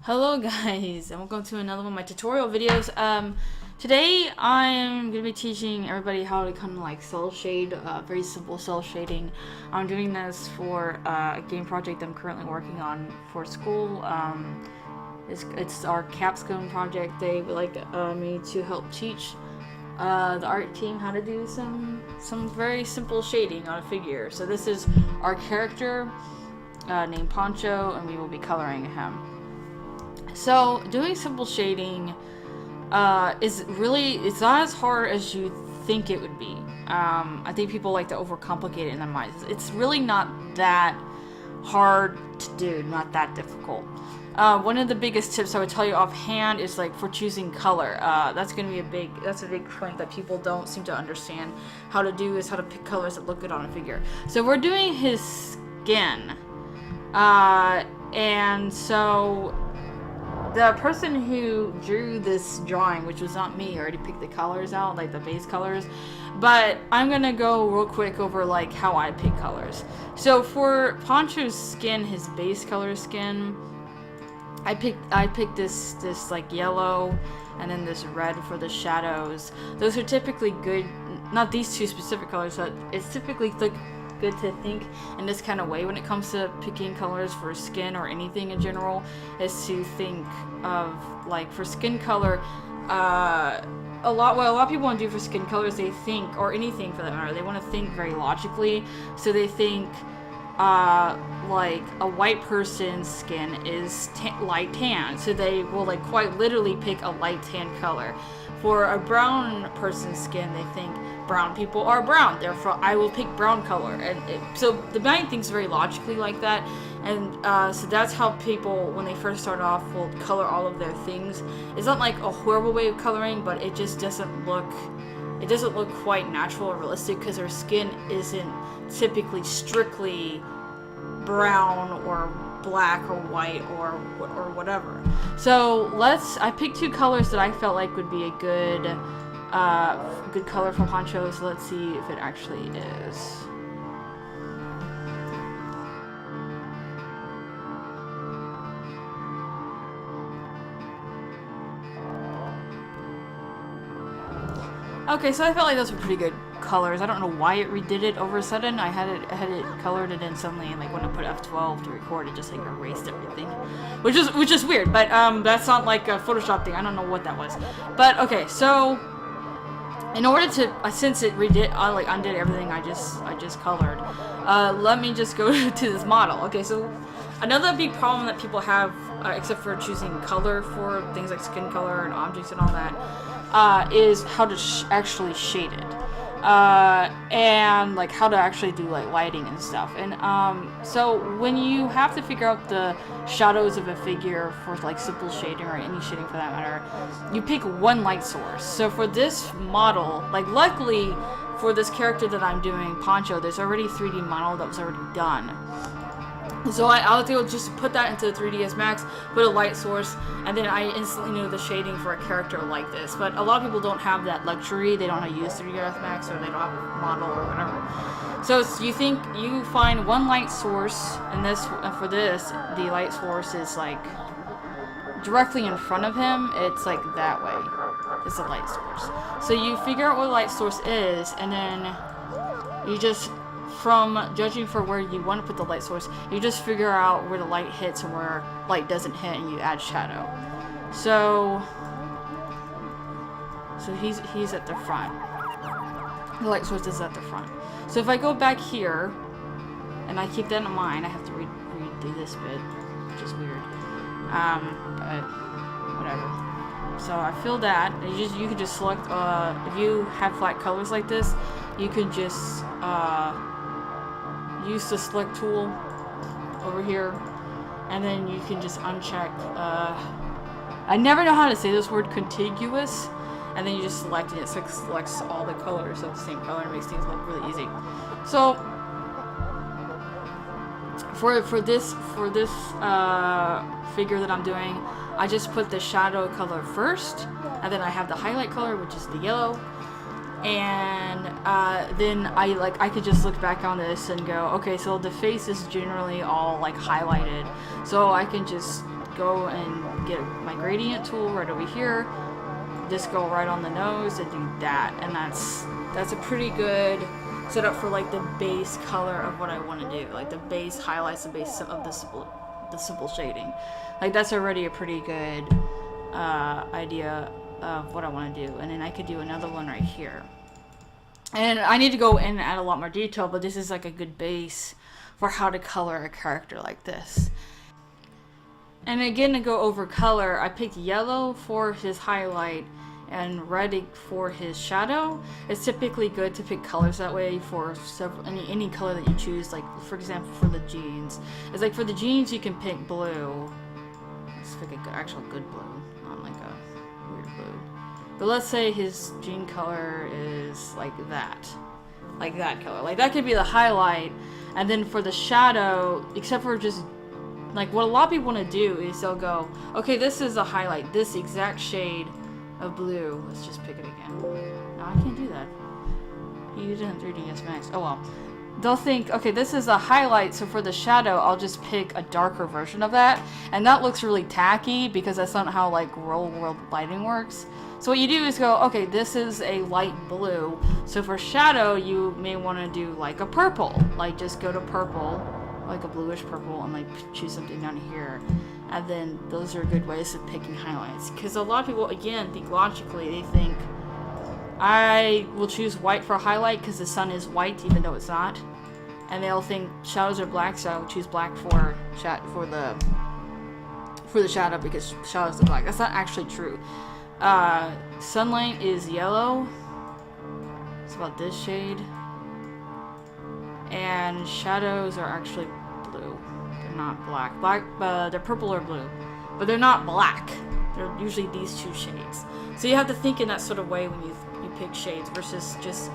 Hello guys, and welcome to another one of my tutorial videos. Today I'm going to be teaching everybody how to kind of like cell shade, very simple cell shading. I'm doing this for a game project I'm currently working on for school. It's our capstone project. They would like me to help teach the art team how to do some very simple shading on a figure. So this is our character named Poncho, and we will be coloring him. So doing simple shading it's not as hard as you think it would be. I think people like to overcomplicate it in their minds. It's really not that hard to do, not that difficult. One of the biggest tips I would tell you offhand is like for choosing color. That's a big point that people don't seem to understand how to do, is how to pick colors that look good on a figure. So we're doing his skin, and so the person who drew this drawing, which was not me, already picked the colors out, like the base colors, but I'm gonna go real quick over like how I pick colors. So for Poncho's skin, his base color skin, I picked this like yellow and then this red for the shadows. Those are typically good, not these two specific colors, but it's typically good to think in this kind of way when it comes to picking colors for skin or anything in general, is to think of, like, for skin color, what a lot of people want to do for skin colors, they think, or anything for that matter, they want to think very logically. So they think like a white person's skin is light tan, so they will like quite literally pick a light tan color. For a brown person's skin, they think brown people are brown, therefore I will pick brown color. And so the mind thinks very logically like that, and so that's how people, when they first start off, will color all of their things. It's not like a horrible way of coloring, but it just doesn't look quite natural or realistic, because their skin isn't typically strictly brown or black or white or whatever. So I picked two colors that I felt like would be a good color for Poncho. So let's see if it actually is. Okay, so I felt like those were pretty good colors. I don't know why it redid it over a sudden. I had it colored, and then suddenly, like when I put F12 to record, it just like erased everything, which is weird. But that's not like a Photoshop thing. I don't know what that was. But okay, so in order to since it undid everything I just colored, let me just go to this model. Okay, so another big problem that people have, except for choosing color for things like skin color and objects and all that, is how to actually shade it, and like how to actually do like lighting and stuff. And so when you have to figure out the shadows of a figure for like simple shading or any shading for that matter, you pick one light source. So for this model, like luckily for this character that I'm doing, Poncho, there's already a 3D model that was already done. So I was able to just put that into 3ds Max, put a light source, and then I instantly knew the shading for a character like this. But a lot of people don't have that luxury. They don't know how to use 3ds Max, or they don't have a model or whatever. So you find one light source, and for this, the light source is like directly in front of him. It's like that way. It's a light source. So you figure out what the light source is, and then you just, from judging for where you want to put the light source, you just figure out where the light hits and where light doesn't hit, and you add shadow. So he's at the front. The light source is at the front. So if I go back here, and I keep that in mind, I have to redo this bit, which is weird. But whatever. So I feel that you can just select. If you have flat colors like this, you can just use the select tool over here, and then you can just uncheck, I never know how to say this word, contiguous, and then you just select it, so it selects all the colors of the same color and makes things look really easy. So for this figure that I'm doing, I just put the shadow color first, and then I have the highlight color, which is the yellow. And then I could just look back on this and go, okay, so the face is generally all like highlighted, so I can just go and get my gradient tool right over here, just go right on the nose and do that, and that's a pretty good setup for like the base color of what I want to do, like the base highlights, the base of the simple shading. Like that's already a pretty good idea of what I want to do. And then I could do another one right here. And I need to go in and add a lot more detail, but this is like a good base for how to color a character like this. And again, to go over color, I picked yellow for his highlight and red for his shadow. It's typically good to pick colors that way for any color that you choose. Like for example, for the jeans, it's like for the jeans you can pick blue. Let's pick an actual good blue, not like a weird blue. But let's say his jean color is like that color. Like that could be the highlight. And then for the shadow, except for just like what a lot of people want to do is they'll go, okay, this is the highlight, this exact shade of blue. Let's just pick it again. No, I can't do that. You didn't 3ds Max. Oh well. They'll think, okay, this is a highlight, so for the shadow, I'll just pick a darker version of that. And that looks really tacky because that's not how like real world lighting works. So what you do is go, okay, this is a light blue. So for shadow, you may want to do like a purple. Like just go to purple, like a bluish purple, and like choose something down here. And then those are good ways of picking highlights. Because a lot of people, again, think logically. They think, I will choose white for a highlight because the sun is white even though it's not. And they'll think shadows are black, so I'll choose black for the shadow because shadows are black. That's not actually true. Sunlight is yellow. It's about this shade. And shadows are actually blue. They're not black. They're purple or blue. But they're not black. They're usually these two shades. So you have to think in that sort of way when you pick shades versus just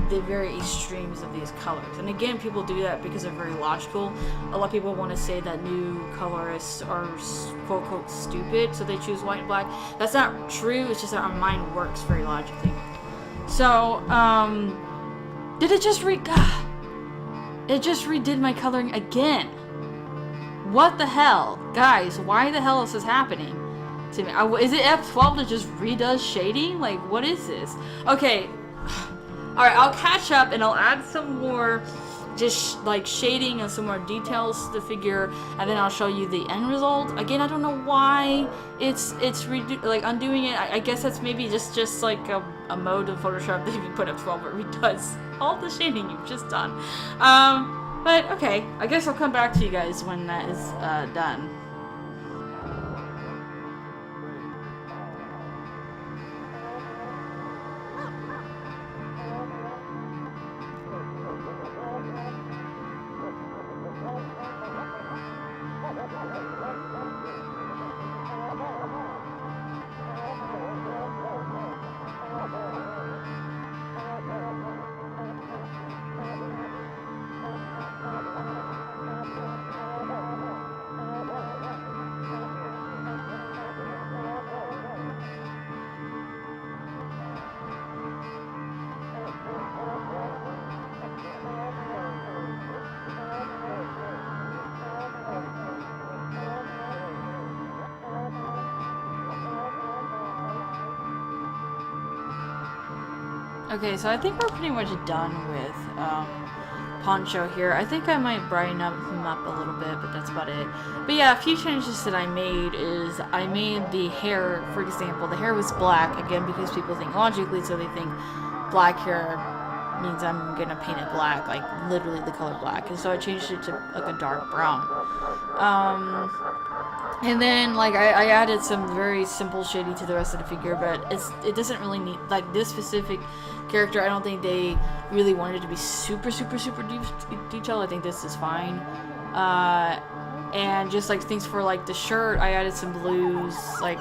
the very extremes of these colors. And again, people do that because they're very logical. A lot of people want to say that new colorists are quote unquote stupid, so they choose white and black. That's not true. It's just that our mind works very logically. So, did it just it just redid my coloring again. What the hell? Guys, why the hell is this happening to me? Is it F12 that just redoes shading? Like, what is this? Okay. Alright, I'll catch up and I'll add some more just like shading and some more details to the figure, and then I'll show you the end result. Again, I don't know why it's undoing it. I guess that's maybe just like a mode of Photoshop that if you put F12 it redoes all the shading you've just done. But okay, I guess I'll come back to you guys when that is done. Okay, so I think we're pretty much done with Poncho here. I think I might brighten him up a little bit, but that's about it. But yeah, a few changes that I made is I made the hair, for example, the hair was black, again, because people think logically, so they think black hair means I'm gonna paint it black, like literally the color black. And so I changed it to like a dark brown. And then like I added some very simple shading to the rest of the figure, but it doesn't really need, like this specific character, I don't think they really wanted it to be super detailed. I think this is fine. And just like things for like the shirt, I added some blues, like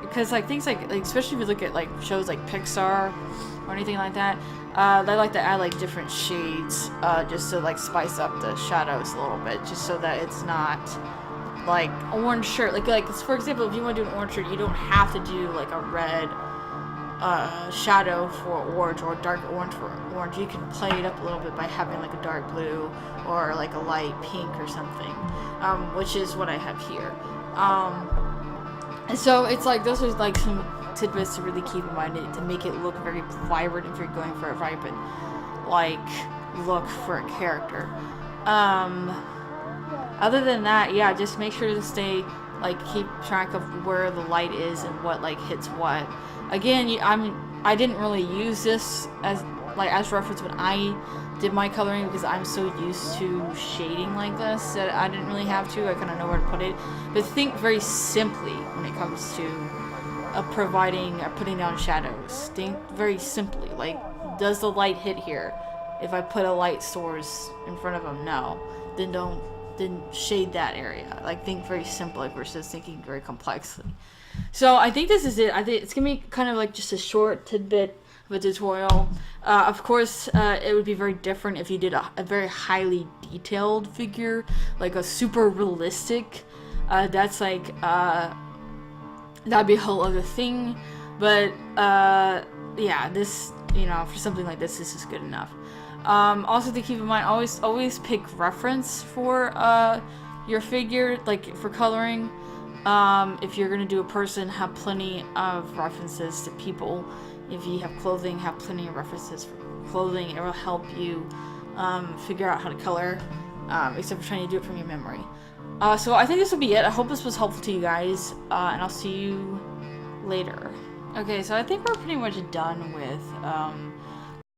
because like things like especially if you look at like shows like Pixar or anything like that, they like to add like different shades just to like spice up the shadows a little bit, just so that it's not like orange shirt. Like for example, if you want to do an orange shirt, you don't have to do like a red shadow for orange or dark orange for orange, you can play it up a little bit by having like a dark blue or like a light pink or something, which is what I have here. And so it's like those are like some tidbits to really keep in mind to make it look very vibrant if you're going for a vibrant like look for a character. Other than that, yeah, just make sure to stay like keep track of where the light is and what like hits what. Again, I didn't really use this as reference when I did my coloring because I'm so used to shading like this that I didn't really have to. I kind of know where to put it. But think very simply when it comes to putting down shadows. Think very simply. Like, does the light hit here? If I put a light source in front of them, no. Then shade that area. Like, think very simply versus thinking very complexly. So I think this is it. I think it's gonna be kind of like just a short tidbit of a tutorial. Of course, it would be very different if you did a very highly detailed figure, like a super realistic. That's like that'd be a whole other thing. But yeah, this, you know, for something like this is good enough. Also to keep in mind, always pick reference for your figure, like for coloring. If you're gonna do a person, have plenty of references to people. If you have clothing, have plenty of references for clothing. It will help you figure out how to color, except for trying to do it from your memory. So I think this will be it. I hope this was helpful to you guys, and I'll see you later. Okay, so I think we're pretty much done with